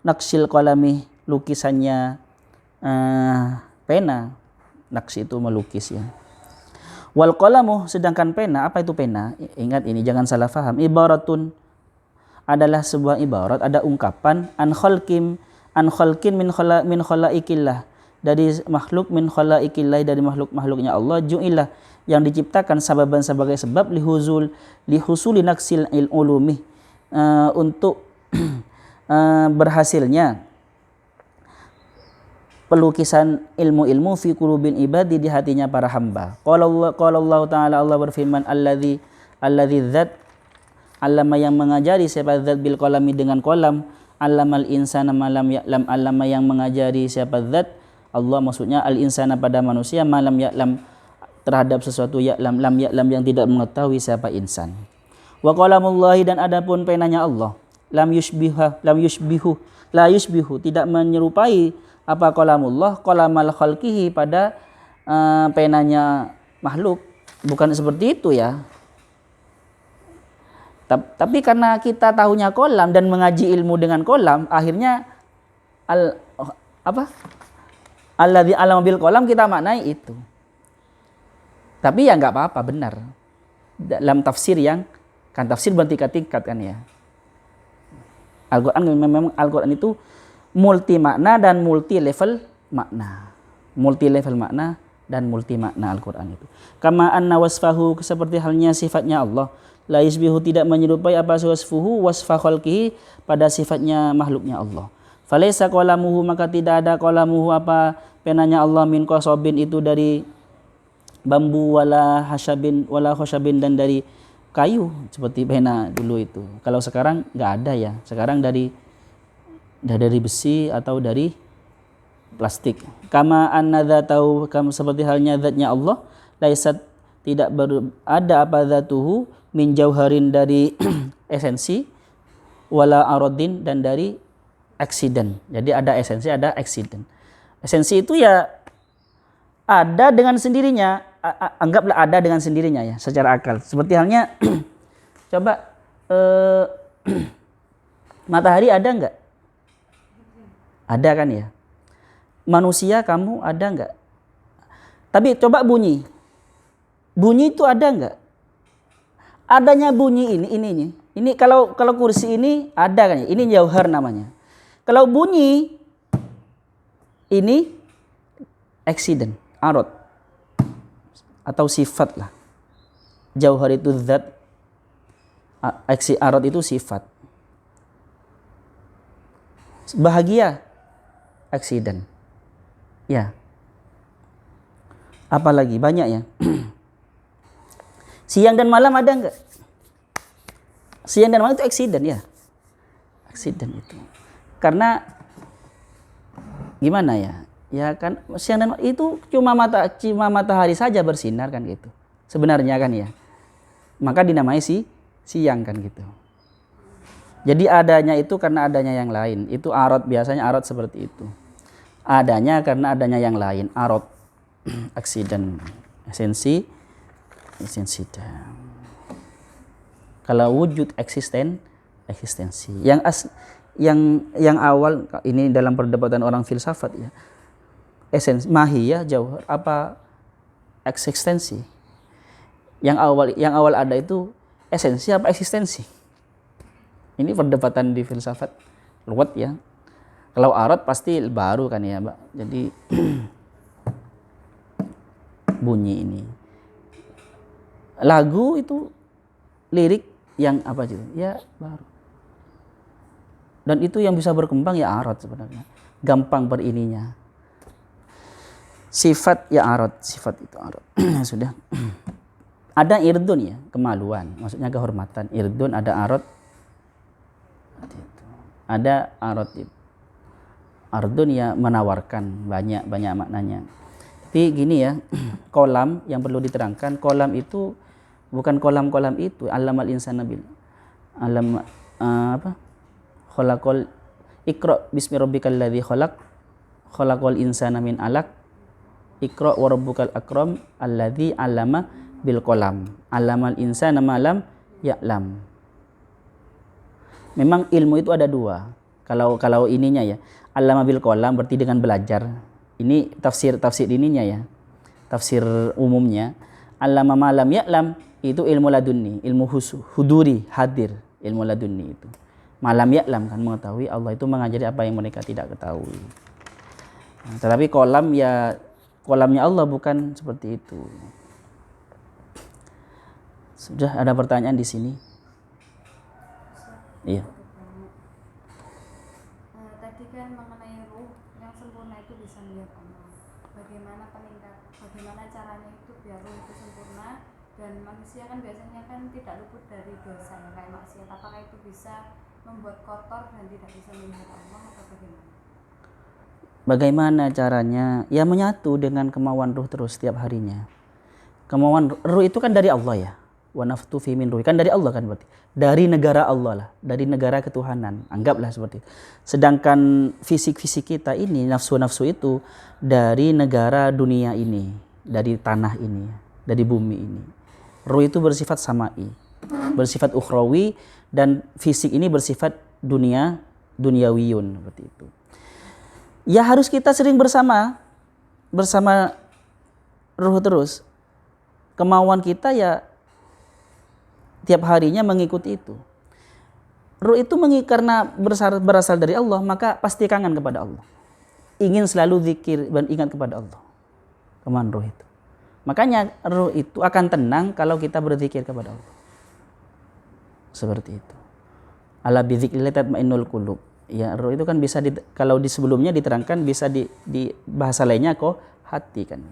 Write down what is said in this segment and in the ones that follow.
Naksil qalami, lukisannya pena. Naks itu melukis ya. Wal qalamu, sedangkan pena, apa itu pena? Ingat ini, jangan salah faham. Ibaratun adalah sebuah ibarat, ada ungkapan an khalqin min khalaikillah, dari makhluk min khalaikillah, dari makhluknya Allah, ju'ilah, yang diciptakan sababan sebagai sebab lihusuli naksil ulumi, untuk berhasilnya pelukisan ilmu-ilmu fi qulubil ibadi, di hatinya para hamba. Qala Allah Ta'ala, Allah berfirman, alladzi dzat allama, yang mengajari siapa zat bil qalami, dengan qalam, allamal insana malam ya'lam, allama, yang mengajari siapa zat Allah, maksudnya al insana pada manusia, malam ya'lam, terhadap sesuatu ya'lam, lam ya'lam, yang tidak mengetahui siapa insan. Wa qalamullahi, dan adapun penanya Allah, la yushbihu, tidak menyerupai apa qalamullah qalamal khalqihi, pada penanya makhluk, bukan seperti itu ya. Tapi karena kita tahunya kolam dan mengaji ilmu dengan kolam, akhirnya alladzi alama bil kolam kita maknai itu. Tapi ya nggak apa-apa, benar. Dalam tafsir yang kan tafsir bertingkat-tingkat kan ya. Al-Quran memang Al-Quran itu multi makna dan multi level makna. Multi level makna dan multi makna Al-Quran itu. Kama anna wasfahu, seperti halnya sifatnya Allah. La yusbihu, tidak menyerupai apa wasfuhu wasfa khalqihi, pada sifatnya makhluknya Allah. Falaisa qalamuhu, maka tidak ada qalamuhu apa penanya Allah, min qasobin, itu dari bambu, wala khashabin, dan dari kayu seperti pena dulu itu. Kalau sekarang nggak ada ya. Sekarang dari besi atau dari plastik. Kama anna dzatahu, seperti halnya zatnya Allah, laisat, tidak ada apa zatuhu, min jauharin, dari esensi, wala arodin, dan dari aksiden. Jadi ada esensi, ada aksiden. Esensi itu ya ada dengan sendirinya, anggaplah ada dengan sendirinya ya, secara akal. Seperti halnya coba matahari ada enggak? Ada kan ya. Manusia, kamu ada enggak? Tapi coba bunyi itu ada enggak? Adanya bunyi ini kalau kursi ini ada kan ya, ini jauhar namanya. Kalau bunyi ini accident, arad atau sifat lah. Jauhar itu zat, arad itu sifat. Bahagia accident. Ya. Apalagi banyak ya. Siang dan malam ada enggak? Siang dan malam itu accident ya. Accident itu. Karena gimana ya? Ya kan siang dan malam itu cuma matahari saja bersinar kan gitu. Sebenarnya kan ya. Maka dinamai siang kan gitu. Jadi adanya itu karena adanya yang lain. Itu arad, biasanya arad seperti itu. Adanya karena adanya yang lain. Arad, accident, esensi. Kalau wujud eksistensi. Yang awal ini dalam perdebatan orang filsafat ya. Esensi, mahiyah, jauhar, apa eksistensi. Yang awal ada itu esensi apa eksistensi. Ini perdebatan di filsafat luwet ya. Kalau arad pasti baru kan ya, Mbak. Jadi bunyi ini. Lagu itu lirik yang apa gitu? Ya baru. Dan itu yang bisa berkembang ya arad sebenarnya. Gampang berininya. Sifat ya arad, sifat itu arad. Sudah. Ada irdun ya, kemaluan, maksudnya kehormatan. Irdun ada arad. Ada arad itu. Ardun ya menawarkan, banyak maknanya. Tapi gini ya, kolam yang perlu diterangkan, kolam itu bukan kolam itu, allamal insana bil alam khalaqal iqra bismi rabbikal ladzi khalaqal insana min alaq iqra wa rabbukal akram alladzi allama bil qalam allamal insana ma lam ya'lam. Memang ilmu itu ada dua. Kalau ininya ya, allama bil qalam berarti dengan belajar. Ini tafsir ininya ya. Tafsir umumnya. Allama ma lam ya'lam itu ilmu ladunni, ilmu huduri, hadir, ilmu ladunni itu. Malam ya'lam kan mengetahui, Allah itu mengajari apa yang mereka tidak ketahui. Nah, tetapi kolamnya Allah bukan seperti itu. Sudah ada pertanyaan di sini? Iya. Tadi kan mengenai ruh yang sempurna itu bisa melihat Allah. Bagaimana caranya itu biar ruh itu sempurna, dan manusia kan biasanya kan tidak luput dari dosa ya, kayak maksiat. Apakah itu bisa membuat kotor dan tidak bisa melihat Allah atau bagaimana? Bagaimana caranya? Ya menyatu dengan kemauan ruh terus setiap harinya. Kemauan ruh itu kan dari Allah ya. Wa naftu fi min ruhi, kan dari Allah kan berarti. Dari negara Allah lah, dari negara ketuhanan. Anggaplah seperti itu. Sedangkan fisik-fisik kita ini, nafsu-nafsu itu dari negara dunia ini, dari tanah ini, dari bumi ini. Ruh itu bersifat samai, bersifat ukhrawi, dan fisik ini bersifat duniawiyun seperti itu. Ya harus kita sering bersama ruh terus. Kemauan kita ya tiap harinya mengikuti itu. Ruh itu karena berasal dari Allah, maka pasti kangen kepada Allah. Ingin selalu zikir dan ingat kepada Allah. Kemauan ruh itu. Makanya ruh itu akan tenang kalau kita berzikir kepada Allah. Seperti itu. Ala bi dzikrillah tatmainnul qulub. Ya, ruh itu kan bisa kalau di sebelumnya diterangkan bisa di bahasa lainnya kok hati kan.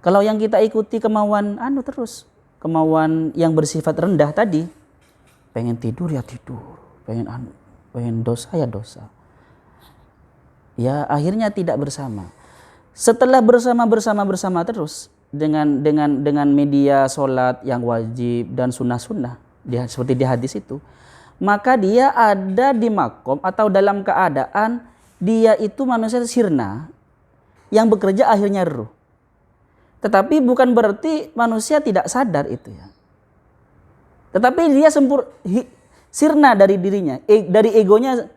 Kalau yang kita ikuti kemauan terus, kemauan yang bersifat rendah tadi, pengen tidur ya tidur, pengen dosa ya dosa. Ya akhirnya tidak bersama. Setelah bersama terus dengan media sholat yang wajib dan sunnah-sunnah, seperti di hadis itu, maka dia ada di makom atau dalam keadaan dia itu manusia sirna yang bekerja akhirnya ruh. Tetapi bukan berarti manusia tidak sadar itu ya. Tetapi dia sirna dari dirinya, dari egonya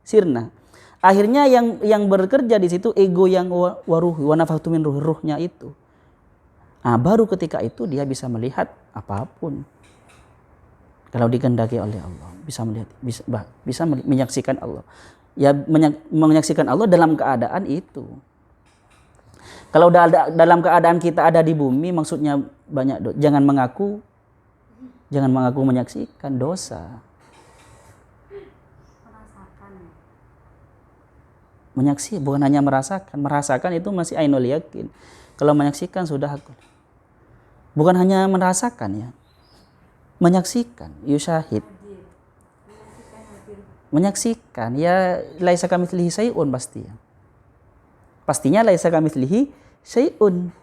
sirna. Akhirnya yang bekerja di situ ego yang waruhi wa nafakhtu min ruhnya itu. Nah, baru ketika itu dia bisa melihat apapun. Kalau dikehendaki oleh Allah, bisa melihat, bisa menyaksikan Allah. Ya menyaksikan Allah dalam keadaan itu. Kalau dalam keadaan kita ada di bumi, maksudnya banyak jangan mengaku menyaksikan dosa. Bukan hanya merasakan itu masih ainul yakin. Kalau menyaksikan sudah aku. Bukan hanya merasakan ya. Menyaksikan, yusyahid. Menyaksikan ya laisa kamitslihi syai'un pasti ya. Pastinya laisa kamitslihi syai'un.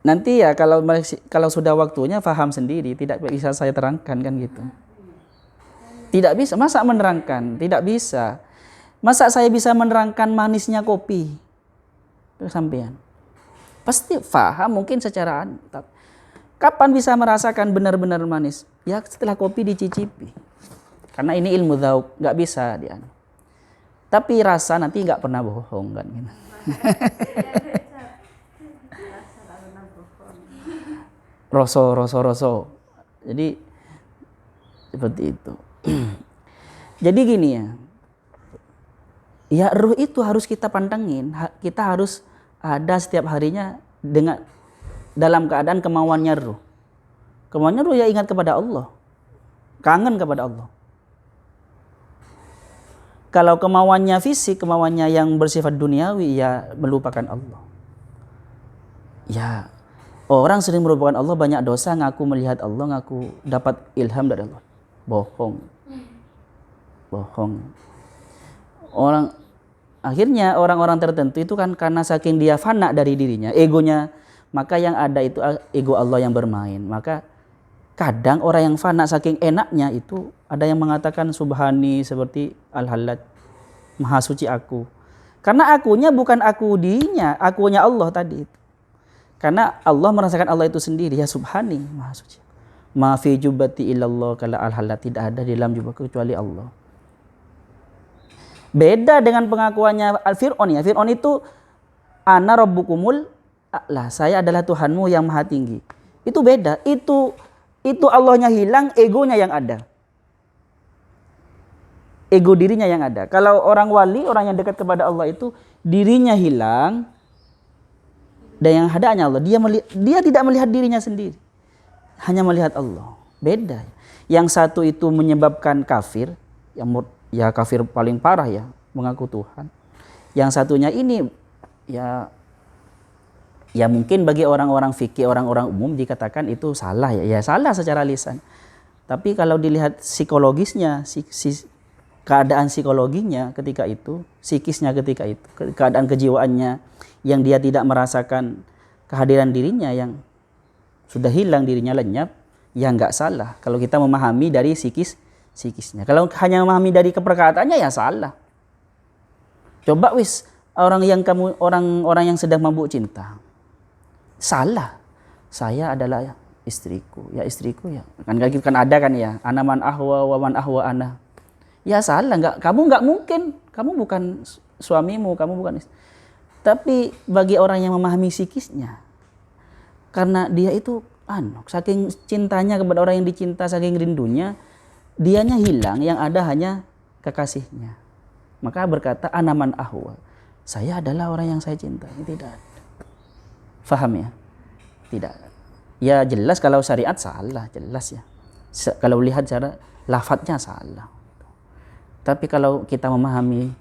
Nanti ya kalau sudah waktunya paham sendiri, tidak bisa saya terangkan kan gitu. Tidak bisa, masa menerangkan? Tidak bisa. Masa saya bisa menerangkan manisnya kopi? Itu sampean. Pasti paham mungkin secara kapan bisa merasakan benar-benar manis? Ya setelah kopi dicicipi. Karena ini ilmu dzauq, nggak bisa dia. Tapi rasa nanti nggak pernah bohong kan gitu. Roso. Jadi seperti itu. Jadi gini ya. Ya ruh itu harus kita pantengin. Kita harus ada setiap harinya dalam keadaan kemauannya ruh. Kemauannya ruh ya ingat kepada Allah. Kangen kepada Allah. Kalau kemauannya fisik, kemauannya yang bersifat duniawi, ya melupakan Allah. Ya, orang sering melupakan Allah, banyak dosa, ngaku melihat Allah, ngaku dapat ilham dari Allah. Bohong. Akhirnya orang-orang tertentu itu kan karena saking dia fana dari dirinya, egonya, maka yang ada itu ego Allah yang bermain. Maka kadang orang yang fana saking enaknya itu ada yang mengatakan subhani seperti al-halat, maha suci aku. Karena akunya bukan aku dirinya, akunya Allah tadi itu. Karena Allah merasakan Allah itu sendiri, ya subhani, maha suci. Ma fi jubbati illallah kala al-halat, tidak ada di dalam jubahku kecuali Allah. Beda dengan pengakuannya Fir'aun ya. Fir'aun itu ana rabbukumul a'la, saya adalah Tuhanmu yang maha tinggi. Itu beda. Itu Allahnya hilang, egonya yang ada. Ego dirinya yang ada. Kalau orang wali, orang yang dekat kepada Allah itu dirinya hilang dan yang ada hanya Allah. Dia tidak melihat dirinya sendiri. Hanya melihat Allah. Beda. Yang satu itu menyebabkan kafir, ya kafir paling parah ya, mengaku Tuhan. Yang satunya ini ya mungkin bagi orang-orang fikih, orang-orang umum dikatakan itu salah ya. Ya salah secara lisan. Tapi kalau dilihat psikologisnya, keadaan psikologinya ketika itu, psikisnya ketika itu, keadaan kejiwaannya yang dia tidak merasakan kehadiran dirinya, yang sudah hilang, dirinya lenyap, ya nggak salah. Kalau kita memahami dari psikisnya. Kalau hanya memahami dari keperkataannya ya salah. Coba orang yang sedang mabuk cinta. Salah. Saya adalah istriku. Ya istriku ya. Kan ada kan ya. Ana man ahwa wa man ahwa ana. Ya salah, kamu nggak mungkin, kamu bukan suamimu, kamu bukan istri. Tapi bagi orang yang memahami psikisnya, karena dia itu saking cintanya kepada orang yang dicinta, saking rindunya, dianya hilang, yang ada hanya kekasihnya. Maka berkata anaman ahwa, saya adalah orang yang saya cinta. Ini tidak ada. Faham ya? Tidak. Ya jelas kalau syariat salah, jelas ya. Kalau lihat cara lafadznya salah. Tapi kalau kita memahami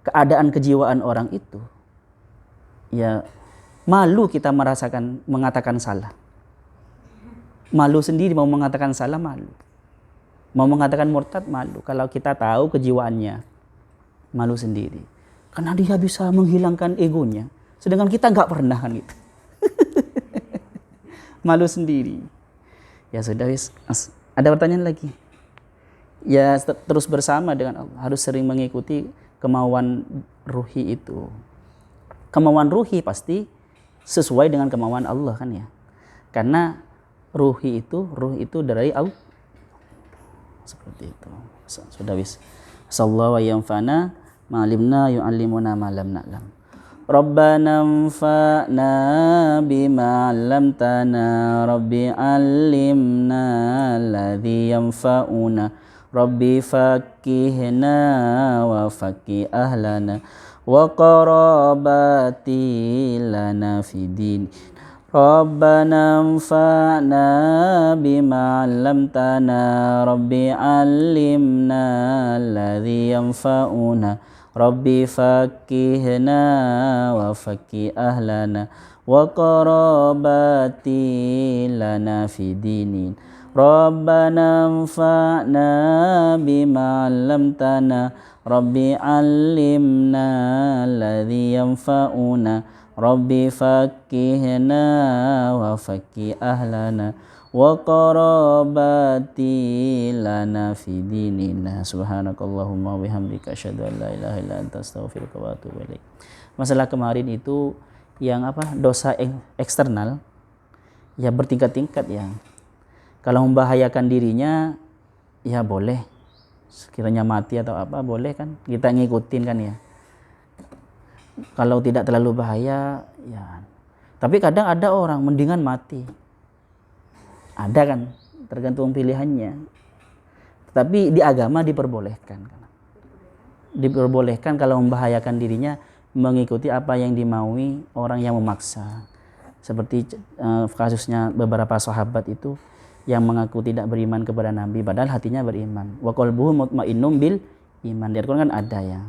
keadaan kejiwaan orang itu, ya malu kita mengatakan salah. Malu sendiri mau mengatakan salah, malu. Mau mengatakan murtad, malu. Kalau kita tahu kejiwaannya, malu sendiri. Karena dia bisa menghilangkan egonya. Sedangkan kita nggak pernah kan gitu. Malu sendiri. Ya sudah wis. Ada pertanyaan lagi? Ya terus bersama dengan Allah, harus sering mengikuti kemauan ruhi itu. Kemauan ruhi pasti sesuai dengan kemauan Allah kan ya. Karena ruh itu dari Allah. Seperti itu. Sudah wis. Sallallahu wa yanfa'na ma'alimna yu'allimuna ma lam na'lam. Rabbana anfa'na bima 'allamtana, Rabbi 'allimna alladhi yanfa'una. Rabbi fakihna wa fakih ahlana wa qarabati lana fidin. Rabbana anfa'na bima 'allamtana, Rabbi 'allimna alladhi yanfa'una. Rabbi fakihna wa fakih ahlana wa qarabati lana fidinin. Rabbana anfa'na bima 'allamtana, Rabbi 'allimna alladhi yanfa'una. Rabbi fakihna wa fakih ahlana wa qarabati lana fi dinina. Subhanakallahumma wa bihamdika asyhadu an la ilaha illa anta astaghfiruka wa atubu ilaik. Masalah kemarin itu yang dosa eksternal ya bertingkat-tingkat ya. Kalau membahayakan dirinya ya boleh, sekiranya mati atau apa boleh kan, kita ngikutin kan ya. Kalau tidak terlalu bahaya ya. Tapi kadang ada orang mendingan mati. Ada kan, tergantung pilihannya. Tapi di agama diperbolehkan. Diperbolehkan kalau membahayakan dirinya mengikuti apa yang dimaui orang yang memaksa. Seperti kasusnya beberapa sahabat itu yang mengaku tidak beriman kepada Nabi padahal hatinya beriman. Wa qalbuhu mutmainnum bil iman. Di Al-Qur'an kan ada ya.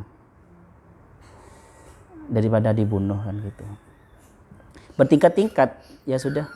Daripada dibunuh kan gitu. Bertingkat-tingkat ya sudah.